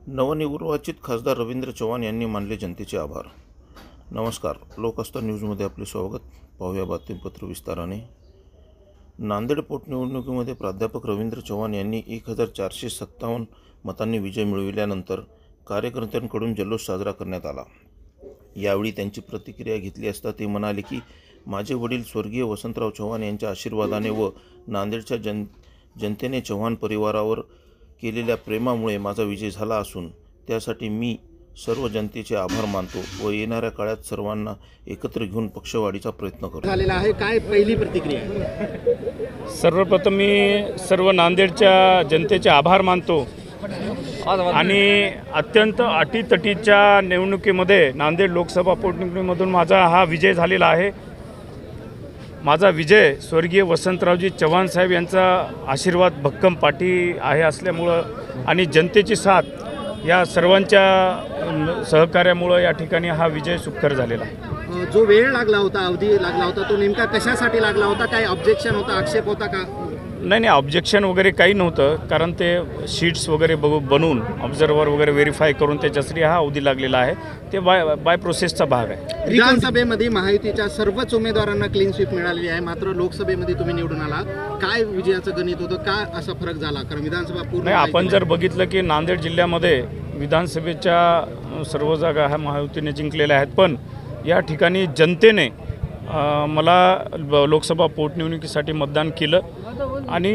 नवनिर्वाचित खासदार रवींद्र चव्हाण यांनी मानले जनतेचे आभार. नमस्कार, लोकसत्ता न्यूजमध्ये आपले स्वागत. पाहूया बातमीपत्र विस्ताराने. नांदेड पोटनिवडणुकीमध्ये प्राध्यापक रवींद्र चव्हाण यांनी 1457 मतांनी विजय मिळविल्यानंतर कार्यकर्त्यांकडून जल्लोष साजरा करण्यात आला. यावेळी त्यांची प्रतिक्रिया घेतली असता ते म्हणाले की माझे वडील स्वर्गीय वसंतराव चव्हाण यांच्या आशीर्वादाने व नांदेडच्या जनतेने चव्हाण परिवारावर केलेल्या प्रेमामुळे माझा विजय झाला असून त्यासाठी मी सर्व जनतेचे आभार मानतो व येणाऱ्या काळात सर्वांना एकत्र घेऊन पक्षवाढीचा प्रयत्न करू. झालेला आहे. काय पहिली प्रतिक्रिया आहे? सर्वप्रथम मी सर्व नांदेडच्या जनतेचे आभार मानतो आणि अत्यंत अटीतटीच्या निवडणुकीमध्ये नांदेड लोकसभा पोटनिवडणुकीमधून माझा हा विजय झालेला आहे. माझा विजय स्वर्गीय वसंतरावजी चव्हाण साहेब यांचा आशीर्वाद भक्कम पाठी आहे असल्यामुळं आणि जनतेची साथ या सर्वांच्या सहकार्यामुळं या ठिकाणी हा विजय सुखकर झालेला आहे. जो वेळ लागला होता, अवधी लागला होता, तो नेमका कशासाठी लागला होता? काय ऑब्जेक्शन होता, आक्षेप होता का? नाही, ऑब्जेक्शन वगैरे काही नव्हतं, कारण ते शीट्स वगैरे बनवून ऑब्झर्वर वगैरे व्हेरीफाय करून त्याच्यासाठी हा अवधी लागलेला आहे. ते बाय प्रोसेसचा भाग आहे. विधानसभेमध्ये महायुतीच्या सर्वच उमेदवारांना क्लीन स्वीप मिळालेली आहे, मात्र लोकसभेमध्ये तुम्ही निवडून आला. काय विजयाचं गणित होतं? का असा फरक झाला? कारण विधानसभा पूर्ण नाही, आपण जर बघितलं की नांदेड जिल्ह्यामध्ये विधानसभेच्या सर्व जागा ह्या महायुतीने जिंकलेल्या आहेत, पण या ठिकाणी जनतेने मला लोकसभा पोटनिवडणुकीसाठी मतदान केलं आणि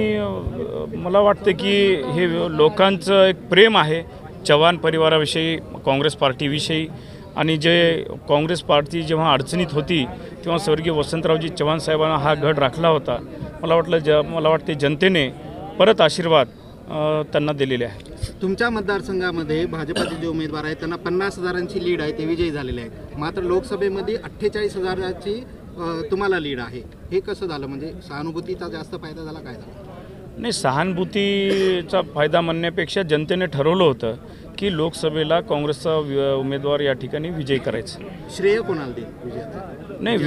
मला वाटतं की हे लोकांचं एक प्रेम आहे चव्हाण परिवाराविषयी, काँग्रेस पार्टीविषयी. आणि जे काँग्रेस पार्टी जेव्हा अडचणीत होती तेव्हा स्वर्गीय वसंतरावजी चव्हाण साहेबांना हा गड राखला होता. मला वाटते जनतेने परत आशीर्वाद त्यांना दिलेले आहे. तुमच्या मतदारसंघामध्ये भाजपाचे जे उमेदवार आहेत त्यांना 50,000ची लीड आहे, ते विजयी झालेले आहेत. मात्र लोकसभेमध्ये 48,000ची तुम्हाला लीड आहे. हे कसं झालं? म्हणजे सहानुभूतीचा जास्त फायदा झाला, काय झालं? नाही, सहानुभूतीचा फायदा म्हणण्यापेक्षा जनतेने ठरवलं होतं की लोकसभेला काँग्रेसचा उमेदवार या ठिकाणी विजय करायचा. श्रेय कोणाला देईल विजयाचं? नाही,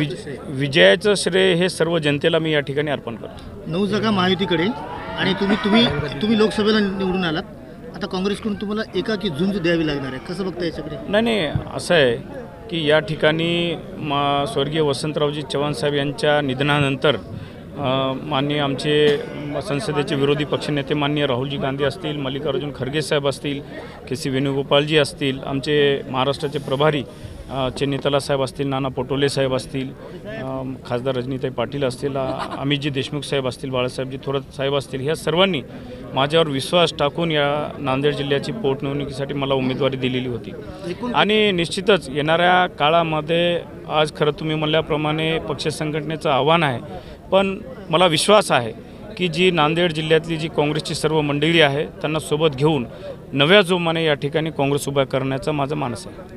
विजयाचं श्रेय हे सर्व जनतेला मी या ठिकाणी अर्पण करतो. 9 जागा महायुतीकडे आणि तुम्ही लोकसभेला निवडून आलात. आता काँग्रेसकडून तुम्हाला एकाकी झुंज द्यावी लागणार आहे. कसं बघता याच्याकडे? नाही, असं आहे की या ठिकाणी स्वर्गीय वसंतरावजी चव्हाण साहेब यांच्या निधनानंतर माननीय आमचे संसदेचे विरोधी पक्षनेते माननीय राहुलजी गांधी असतील, मल्लिकार्जुन खरगे साहेब असतील, के.सी. वेणुगोपालजी असतील, आमचे महाराष्ट्राचे प्रभारी चेन्नीतला साहेब असतील, नाना पटोले साहेब असतील, खासदार रजनीताई पाटील असतील, अमितजी देशमुख साहेब असतील, बाळासाहेबजी थोरात साहेब असतील, ह्या सर्वांनी माझ्यावर विश्वास टाकून या नांदेड जिल्ह्याची पोटनिवडणुकीसाठी मला उमेदवारी दिलेली होती. आणि निश्चितच येणाऱ्या काळामध्ये आज खरं तुम्ही म्हणल्याप्रमाणे पक्ष संघटनेचं आव्हान आहे, पण मला विश्वास आहे की जी नांदेड जिल्ह्यातली जी काँग्रेसची सर्व मंडळी आहे त्यांना सोबत घेऊन नव्या जोमाने या ठिकाणी काँग्रेस उभा करण्याचा माझा मानस आहे.